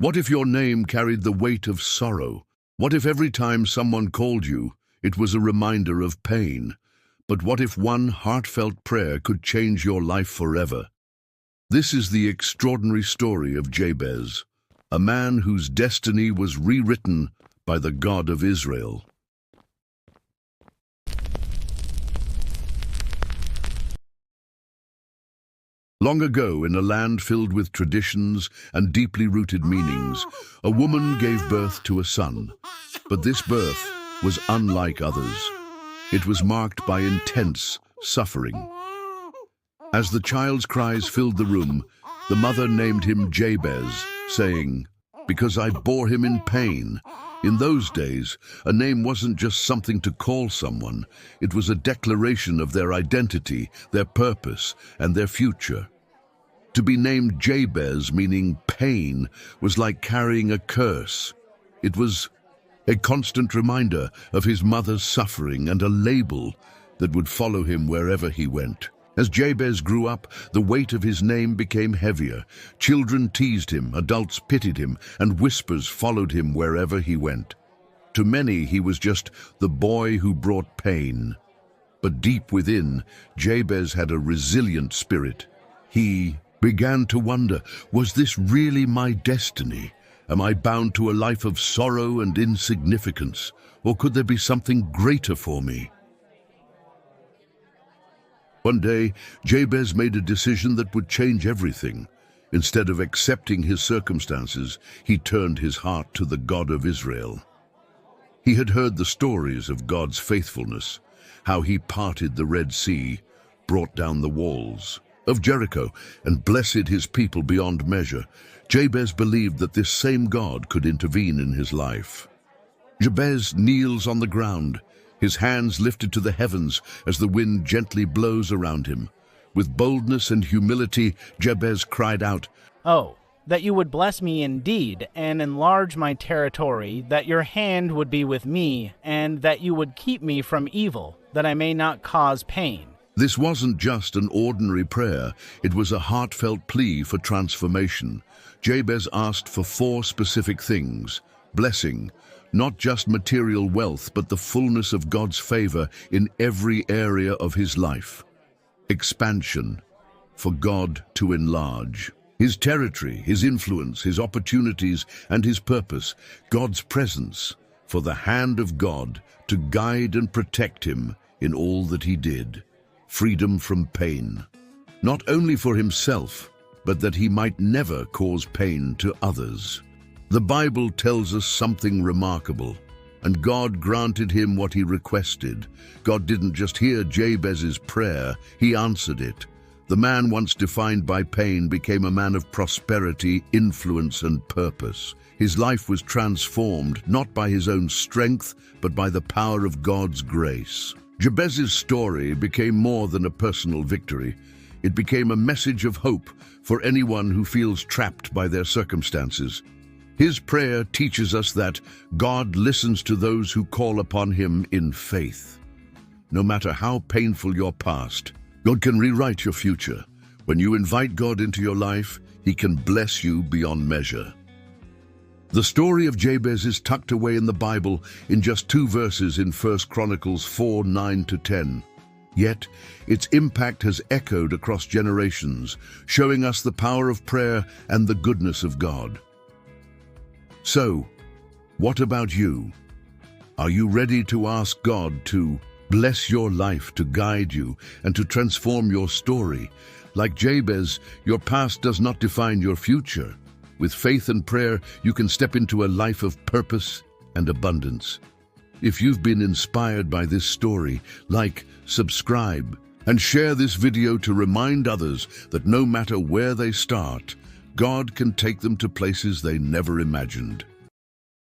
What if your name carried the weight of sorrow? What if every time someone called you, it was a reminder of pain? But what if one heartfelt prayer could change your life forever? This is the extraordinary story of Jabez, a man whose destiny was rewritten by the God of Israel. Long ago, in a land filled with traditions and deeply rooted meanings, a woman gave birth to a son. But this birth was unlike others. It was marked by intense suffering. As the child's cries filled the room, the mother named him Jabez, saying, "Because I bore him in pain." In those days, a name wasn't just something to call someone. It was a declaration of their identity, their purpose, and their future. To be named Jabez, meaning pain, was like carrying a curse. It was a constant reminder of his mother's suffering and a label that would follow him wherever he went. As Jabez grew up, the weight of his name became heavier. Children teased him, adults pitied him, and whispers followed him wherever he went. To many, he was just the boy who brought pain. But deep within, Jabez had a resilient spirit. He began to wonder, was this really my destiny? Am I bound to a life of sorrow and insignificance? Or could there be something greater for me? One day, Jabez made a decision that would change everything. Instead of accepting his circumstances, he turned his heart to the God of Israel. He had heard the stories of God's faithfulness, how he parted the Red Sea, brought down the walls of Jericho, and blessed his people beyond measure. Jabez believed that this same God could intervene in his life. Jabez kneels on the ground, his hands lifted to the heavens as the wind gently blows around him. With boldness and humility, Jabez cried out, "Oh, that you would bless me indeed, and enlarge my territory, that your hand would be with me, and that you would keep me from evil, that I may not cause pain." This wasn't just an ordinary prayer, it was a heartfelt plea for transformation. Jabez asked for 4 specific things: blessing, not just material wealth, but the fullness of God's favor in every area of his life. Expansion, for God to enlarge his territory, his influence, his opportunities, and his purpose. God's presence, for the hand of God to guide and protect him in all that he did. Freedom from pain, not only for himself, but that he might never cause pain to others. The Bible tells us something remarkable, and God granted him what he requested. God didn't just hear Jabez's prayer, he answered it. The man once defined by pain became a man of prosperity, influence, and purpose. His life was transformed, not by his own strength, but by the power of God's grace. Jabez's story became more than a personal victory. It became a message of hope for anyone who feels trapped by their circumstances. His prayer teaches us that God listens to those who call upon him in faith. No matter how painful your past, God can rewrite your future. When you invite God into your life, he can bless you beyond measure. The story of Jabez is tucked away in the Bible in just 2 verses in 1 Chronicles 4:9-10. Yet, its impact has echoed across generations, showing us the power of prayer and the goodness of God. So, what about you? Are you ready to ask God to bless your life, to guide you, and to transform your story? Like Jabez, your past does not define your future. With faith and prayer, you can step into a life of purpose and abundance. If you've been inspired by this story, like, subscribe, and share this video to remind others that no matter where they start, God can take them to places they never imagined.